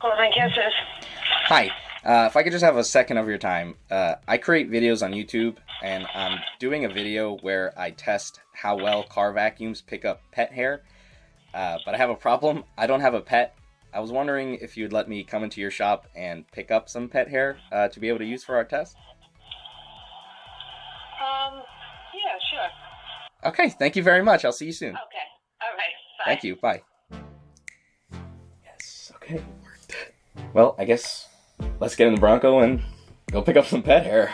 Golden Kisses. Hi. If I could just have a second of your time, I create videos on YouTube, and I'm doing a video where I test how well car vacuums pick up pet hair. But I have a problem. I don't have a pet. I was wondering if you'd let me come into your shop and pick up some pet hair to be able to use for our test. Yeah, sure. Okay, thank you very much. I'll see you soon. Okay. All right. Bye. Thank you. Bye. Yes, okay. Well, I guess let's get in the Bronco and go pick up some pet hair.